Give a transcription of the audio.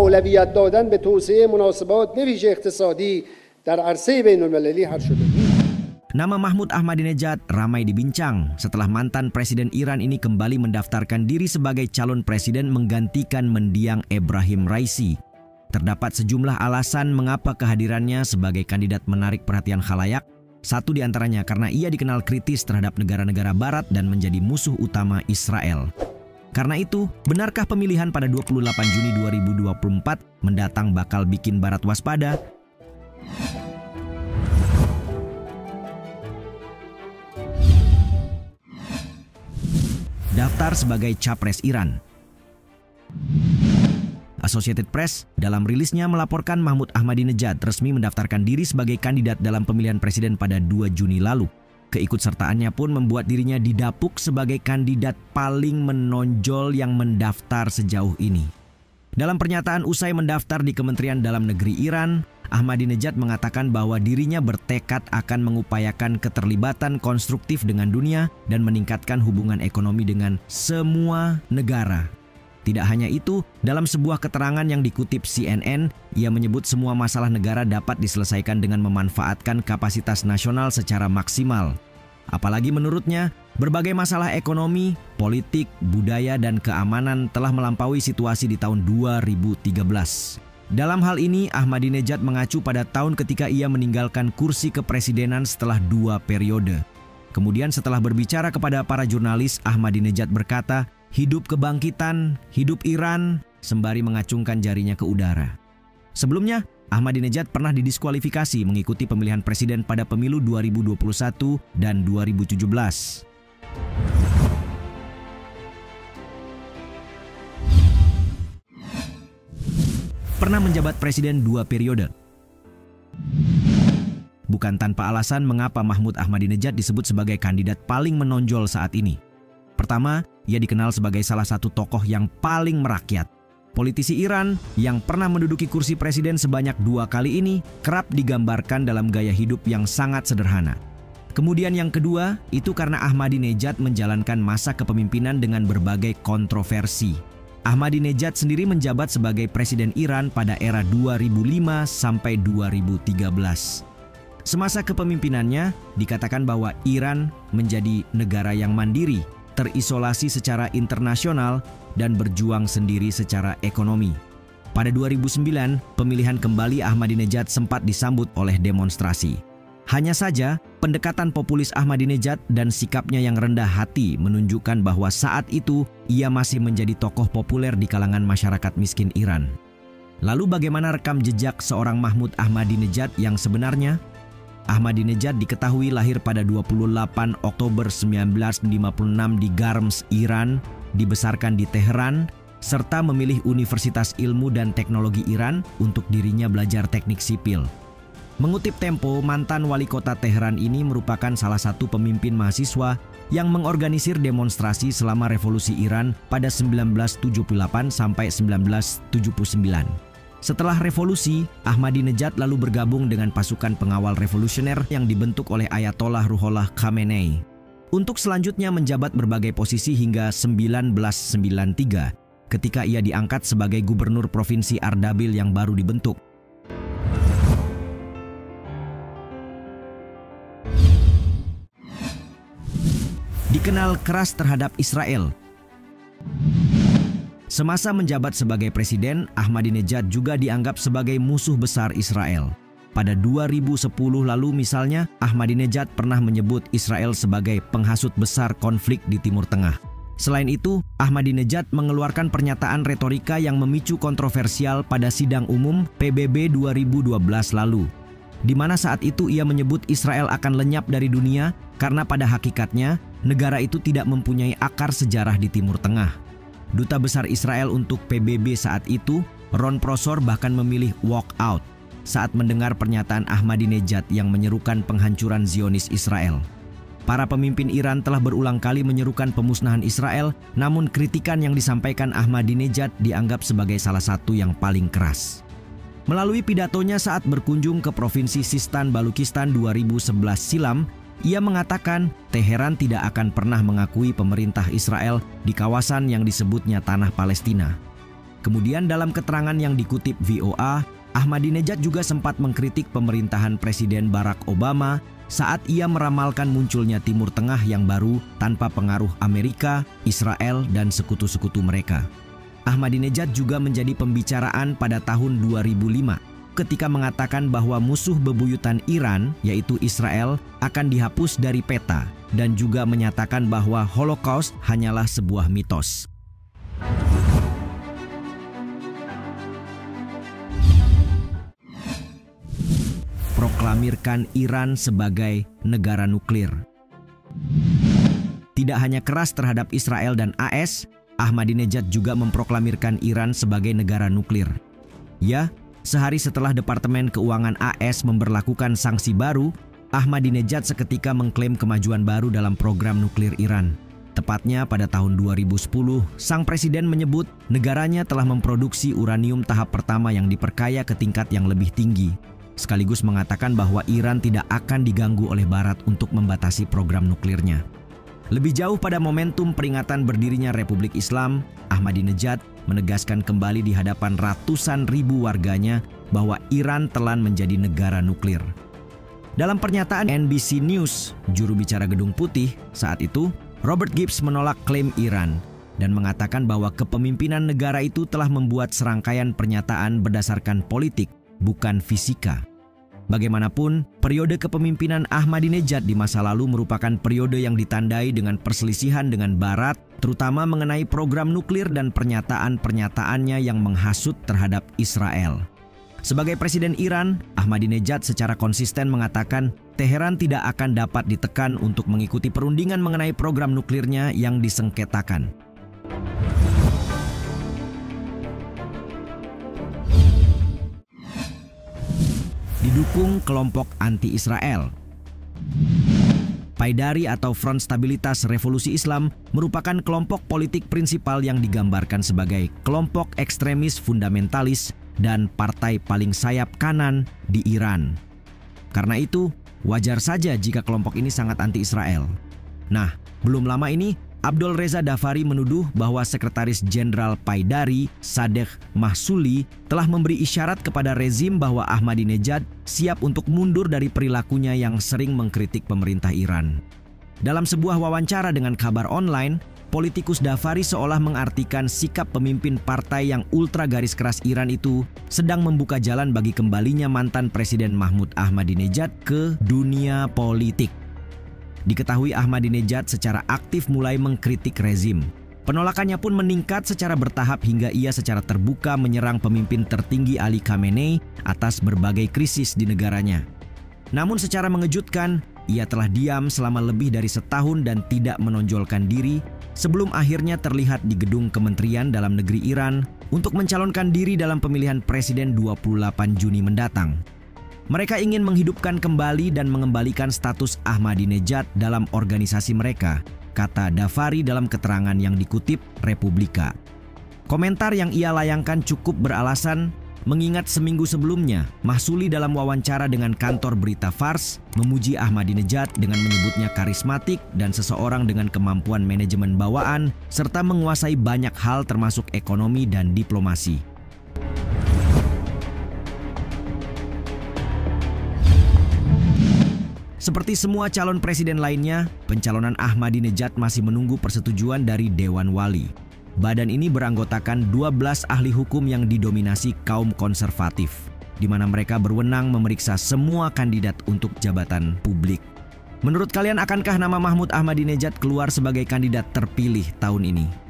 اولویت دادن به توسعه مناسبات بویژه اقتصادی در عرصه بین‌المللی حل شده. Nama Mahmud Ahmadinejad ramai dibincang setelah mantan Presiden Iran ini kembali mendaftarkan diri sebagai calon presiden menggantikan mendiang Ebrahim Raisi. Terdapat sejumlah alasan mengapa kehadirannya sebagai kandidat menarik perhatian khalayak. Satu di antaranya karena ia dikenal kritis terhadap negara-negara barat dan menjadi musuh utama Israel. Karena itu, benarkah pemilihan pada 28 Juni 2024 mendatang bakal bikin barat waspada? Daftar sebagai capres Iran. Associated Press dalam rilisnya melaporkan Mahmud Ahmadinejad resmi mendaftarkan diri sebagai kandidat dalam pemilihan presiden pada 2 Juni lalu. Keikutsertaannya pun membuat dirinya didapuk sebagai kandidat paling menonjol yang mendaftar sejauh ini. Dalam pernyataan usai mendaftar di Kementerian Dalam Negeri Iran, Ahmadinejad mengatakan bahwa dirinya bertekad akan mengupayakan keterlibatan konstruktif dengan dunia dan meningkatkan hubungan ekonomi dengan semua negara. Tidak hanya itu, dalam sebuah keterangan yang dikutip CNN, ia menyebut semua masalah negara dapat diselesaikan dengan memanfaatkan kapasitas nasional secara maksimal. Apalagi menurutnya, berbagai masalah ekonomi, politik, budaya, dan keamanan telah melampaui situasi di tahun 2013. Dalam hal ini, Ahmadinejad mengacu pada tahun ketika ia meninggalkan kursi kepresidenan setelah 2 periode. Kemudian setelah berbicara kepada para jurnalis, Ahmadinejad berkata, "Hidup kebangkitan, hidup Iran," sembari mengacungkan jarinya ke udara. Sebelumnya, Ahmadinejad pernah didiskualifikasi mengikuti pemilihan presiden pada pemilu 2021 dan 2017. Pernah menjabat presiden 2 periode. Bukan tanpa alasan mengapa Mahmud Ahmadinejad disebut sebagai kandidat paling menonjol saat ini. Pertama, ia dikenal sebagai salah satu tokoh yang paling merakyat. Politisi Iran yang pernah menduduki kursi presiden sebanyak 2 kali ini kerap digambarkan dalam gaya hidup yang sangat sederhana. Kemudian yang kedua, itu karena Ahmadinejad menjalankan masa kepemimpinan dengan berbagai kontroversi. Ahmadinejad sendiri menjabat sebagai presiden Iran pada era 2005 sampai 2013. Semasa kepemimpinannya, dikatakan bahwa Iran menjadi negara yang mandiri, terisolasi secara internasional, dan berjuang sendiri secara ekonomi. Pada 2009, pemilihan kembali Ahmadinejad sempat disambut oleh demonstrasi. Hanya saja, pendekatan populis Ahmadinejad dan sikapnya yang rendah hati menunjukkan bahwa saat itu ia masih menjadi tokoh populer di kalangan masyarakat miskin Iran. Lalu bagaimana rekam jejak seorang Mahmud Ahmadinejad yang sebenarnya? Ahmadinejad diketahui lahir pada 28 Oktober 1956 di Garms, Iran, dibesarkan di Teheran, serta memilih Universitas Ilmu dan Teknologi Iran untuk dirinya belajar teknik sipil. Mengutip Tempo, mantan wali kota Teheran ini merupakan salah satu pemimpin mahasiswa yang mengorganisir demonstrasi selama revolusi Iran pada 1978 sampai 1979. Setelah revolusi, Ahmadinejad lalu bergabung dengan pasukan pengawal revolusioner yang dibentuk oleh Ayatollah Ruhollah Khamenei. Untuk selanjutnya menjabat berbagai posisi hingga 1993, ketika ia diangkat sebagai gubernur provinsi Ardabil yang baru dibentuk. Dikenal keras terhadap Israel. Semasa menjabat sebagai presiden, Ahmadinejad juga dianggap sebagai musuh besar Israel. Pada 2010 lalu misalnya, Ahmadinejad pernah menyebut Israel sebagai penghasut besar konflik di Timur Tengah. Selain itu, Ahmadinejad mengeluarkan pernyataan retorika yang memicu kontroversial pada sidang umum PBB 2012 lalu, di mana saat itu ia menyebut Israel akan lenyap dari dunia karena pada hakikatnya negara itu tidak mempunyai akar sejarah di Timur Tengah. Duta Besar Israel untuk PBB saat itu, Ron Prosor, bahkan memilih walk out saat mendengar pernyataan Ahmadinejad yang menyerukan penghancuran Zionis Israel. Para pemimpin Iran telah berulang kali menyerukan pemusnahan Israel, namun kritikan yang disampaikan Ahmadinejad dianggap sebagai salah satu yang paling keras. Melalui pidatonya saat berkunjung ke Provinsi Sistan Balukistan 2011 silam, ia mengatakan Teheran tidak akan pernah mengakui pemerintah Israel di kawasan yang disebutnya Tanah Palestina. Kemudian dalam keterangan yang dikutip VOA, Ahmadinejad juga sempat mengkritik pemerintahan Presiden Barack Obama saat ia meramalkan munculnya Timur Tengah yang baru tanpa pengaruh Amerika, Israel, dan sekutu-sekutu mereka. Ahmadinejad juga menjadi pembicaraan pada tahun 2005 ketika mengatakan bahwa musuh bebuyutan Iran, yaitu Israel, akan dihapus dari peta dan juga menyatakan bahwa Holocaust hanyalah sebuah mitos. Proklamirkan Iran sebagai negara nuklir. Tidak hanya keras terhadap Israel dan AS, Ahmadinejad juga memproklamirkan Iran sebagai negara nuklir. Ya, sehari setelah Departemen Keuangan AS memberlakukan sanksi baru, Ahmadinejad seketika mengklaim kemajuan baru dalam program nuklir Iran. Tepatnya pada tahun 2010, sang presiden menyebut negaranya telah memproduksi uranium tahap pertama yang diperkaya ke tingkat yang lebih tinggi, sekaligus mengatakan bahwa Iran tidak akan diganggu oleh Barat untuk membatasi program nuklirnya. Lebih jauh pada momentum peringatan berdirinya Republik Islam, Ahmadinejad menegaskan kembali di hadapan ratusan ribu warganya bahwa Iran telah menjadi negara nuklir. Dalam pernyataan NBC News, juru bicara Gedung Putih saat itu, Robert Gibbs menolak klaim Iran dan mengatakan bahwa kepemimpinan negara itu telah membuat serangkaian pernyataan berdasarkan politik, bukan fisika. Bagaimanapun, periode kepemimpinan Ahmadinejad di masa lalu merupakan periode yang ditandai dengan perselisihan dengan Barat, terutama mengenai program nuklir dan pernyataan-pernyataannya yang menghasut terhadap Israel. Sebagai Presiden Iran, Ahmadinejad secara konsisten mengatakan Teheran tidak akan dapat ditekan untuk mengikuti perundingan mengenai program nuklirnya yang disengketakan. Didukung kelompok anti-Israel. Paidari atau Front Stabilitas Revolusi Islam merupakan kelompok politik prinsipal yang digambarkan sebagai kelompok ekstremis fundamentalis dan partai paling sayap kanan di Iran. Karena itu, wajar saja jika kelompok ini sangat anti-Israel. Nah, belum lama ini, Abdul Reza Dafari menuduh bahwa Sekretaris Jenderal Paidari, Sadegh Mahsuli, telah memberi isyarat kepada rezim bahwa Ahmadinejad siap untuk mundur dari perilakunya yang sering mengkritik pemerintah Iran. Dalam sebuah wawancara dengan Kabar Online, politikus Dafari seolah mengartikan sikap pemimpin partai yang ultra garis keras Iran itu sedang membuka jalan bagi kembalinya mantan Presiden Mahmud Ahmadinejad ke dunia politik. Diketahui Ahmadinejad secara aktif mulai mengkritik rezim. Penolakannya pun meningkat secara bertahap hingga ia secara terbuka menyerang pemimpin tertinggi Ali Khamenei atas berbagai krisis di negaranya. Namun secara mengejutkan, ia telah diam selama lebih dari setahun dan tidak menonjolkan diri sebelum akhirnya terlihat di gedung Kementerian Dalam Negeri Iran untuk mencalonkan diri dalam pemilihan presiden 28 Juni mendatang. Mereka ingin menghidupkan kembali dan mengembalikan status Ahmadinejad dalam organisasi mereka, kata Dafari dalam keterangan yang dikutip Republika. Komentar yang ia layangkan cukup beralasan, mengingat seminggu sebelumnya, Mahsuli dalam wawancara dengan kantor berita Fars memuji Ahmadinejad dengan menyebutnya karismatik dan seseorang dengan kemampuan manajemen bawaan, serta menguasai banyak hal termasuk ekonomi dan diplomasi. Seperti semua calon presiden lainnya, pencalonan Ahmadinejad masih menunggu persetujuan dari Dewan Wali. Badan ini beranggotakan 12 ahli hukum yang didominasi kaum konservatif, di mana mereka berwenang memeriksa semua kandidat untuk jabatan publik. Menurut kalian, akankah nama Mahmud Ahmadinejad keluar sebagai kandidat terpilih tahun ini?